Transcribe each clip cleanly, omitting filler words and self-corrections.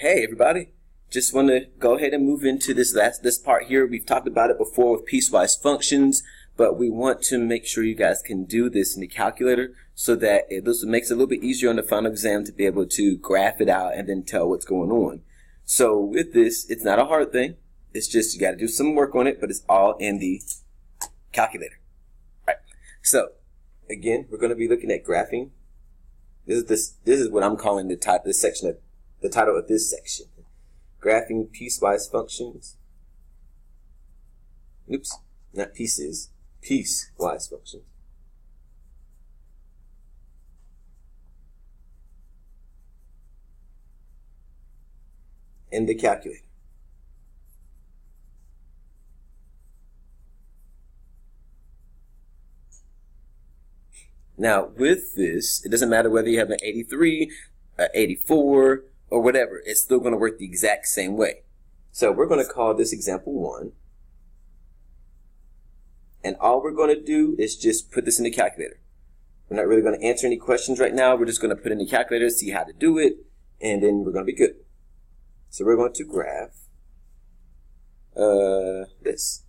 Hey everybody, just want to go ahead and move into this part here. We've talked about it before with piecewise functions, but we want to make sure you guys can do this in the calculator so that it makes it a little bit easier on the final exam to be able to graph it out and then tell what's going on. So with this, it's not a hard thing. It's just you got to do some work on it, but it's all in the calculator. All right. So again, we're going to be looking at graphing. This is what I'm calling the title of this section. Graphing piecewise functions. Oops, not pieces. Piecewise functions. In the calculator. Now, with this, it doesn't matter whether you have an 83, an 84, or whatever. It's still going to work the exact same way. So we're going to call this example 1. And all we're going to do is just put this in the calculator. We're not really going to answer any questions right now. We're just going to put it in the calculator, see how to do it, and then we're going to be good. So we're going to graph this.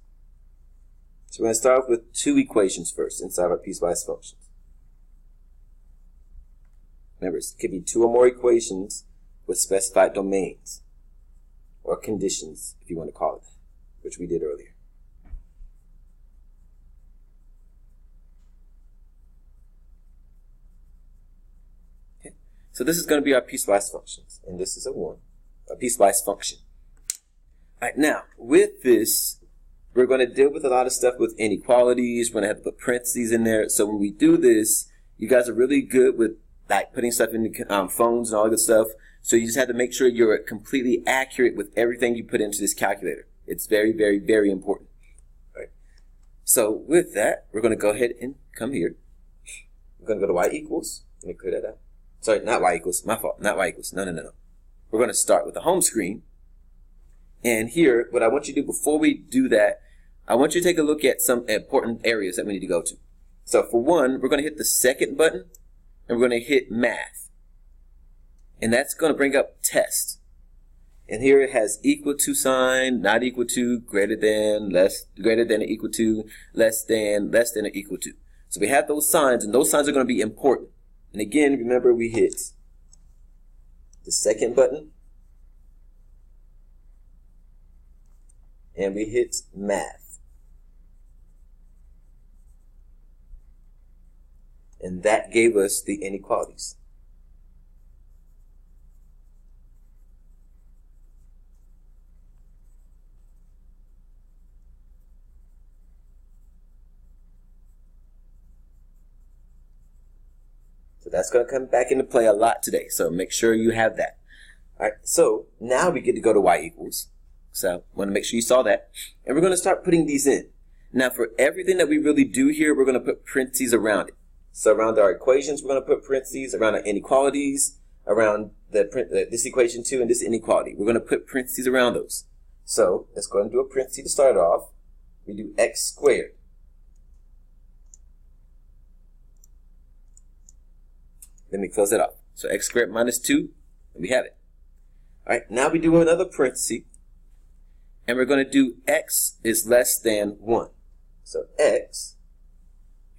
So we're going to start off with 2 equations first inside our piecewise functions. Remember, it could be 2 or more equations with specified domains or conditions, if you want to call it that, which we did earlier. Okay, so this is going to be our piecewise functions, and this is a piecewise function. All right, now with this, we're going to deal with a lot of stuff with inequalities. We're going to have to put parentheses in there. So when we do this, you guys are really good with like putting stuff in the phones and all that good stuff. So you just have to make sure you're completely accurate with everything you put into this calculator. It's very, very, very important. All right. So with that, we're going to go ahead and come here. We're going to go to y equals. Let me clear that out. Sorry, not y equals. My fault. Not y equals. No. We're going to start with the home screen. And here, what I want you to do before we do that, I want you to take a look at some important areas that we need to go to. So for one, we're going to hit the second button. And we're going to hit math. And that's going to bring up test. And here it has equal to sign, not equal to, greater than, greater than or equal to, less than or equal to. So we have those signs, and those signs are going to be important. And again, remember we hit the second button. And we hit math. And that gave us the inequalities. So that's going to come back into play a lot today. So make sure you have that. All right. So now we get to go to y equals. So I want to make sure you saw that. And we're going to start putting these in. Now for everything that we really do here, we're going to put parentheses around it. So around our equations, we're going to put parentheses. Around our inequalities, around this equation 2 and this inequality, we're going to put parentheses around those. So let's go ahead and do a parenthesis to start off. We do x squared. Let me close it off. So x squared minus 2, and we have it. All right, now we do another parenthesis, and we're going to do x is less than 1. So x.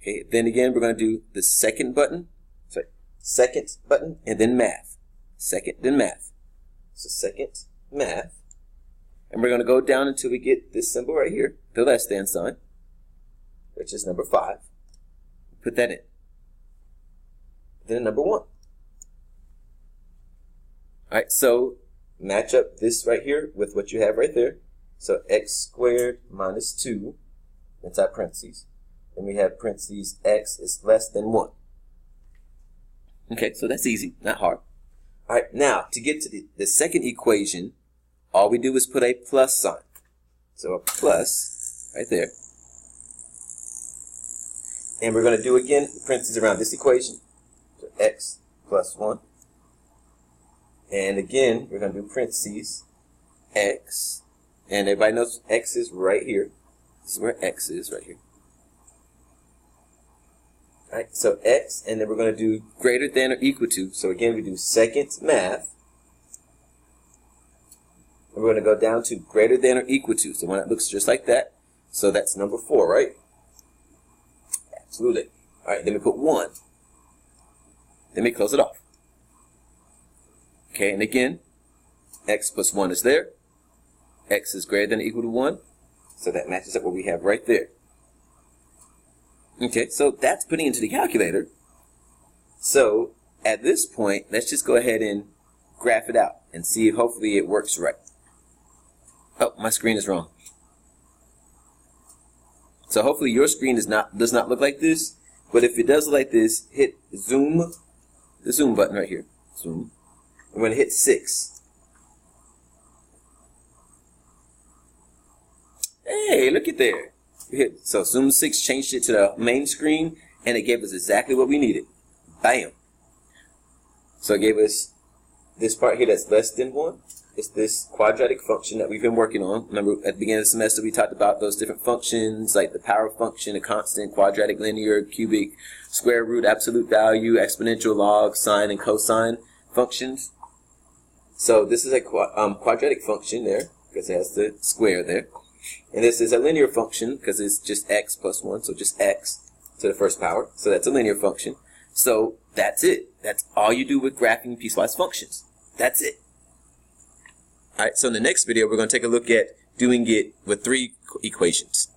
Okay, then again, we're going to do the second button, and then math. Second, then math. So second, math. And we're going to go down until we get this symbol right here, the less than sign, which is number 5. Put that in. Then number 1. All right, so match up this right here with what you have right there. So x squared minus 2 inside parentheses. And we have parentheses, x is less than 1. Okay, so that's easy, not hard. All right, now to get to the second equation, all we do is put a plus sign. So a plus right there. And we're going to do again parentheses around this equation. So x plus 1. And again, we're going to do parentheses, x. And everybody knows x is right here. This is where x is right here. Alright, so x, and then we're going to do greater than or equal to. So again, we do second math. And we're going to go down to greater than or equal to. So one that looks just like that. So that's number 4, right? Absolutely. All right, then we put 1. Then we close it off. Okay, and again, x plus 1 is there. X is greater than or equal to 1. So that matches up what we have right there. Okay, so that's putting into the calculator. So at this point, let's just go ahead and graph it out and see if hopefully it works right. Oh, my screen is wrong. So hopefully your screen does not look like this. But if it does look like this, hit zoom, the zoom button right here. Zoom. I'm going to hit 6. Hey, look at there. So zoom 6 changed it to the main screen, and it gave us exactly what we needed. Bam. So it gave us this part here that's less than 1. It's this quadratic function that we've been working on. Remember, at the beginning of the semester, we talked about those different functions, like the power function, a constant, quadratic, linear, cubic, square root, absolute value, exponential, log, sine, and cosine functions. So this is a quadratic function there, because it has the square there. And this is a linear function, because it's just x plus 1, so just x to the first power. So that's a linear function. So that's it. That's all you do with graphing piecewise functions. That's it. Alright, so in the next video, we're going to take a look at doing it with 3 equations.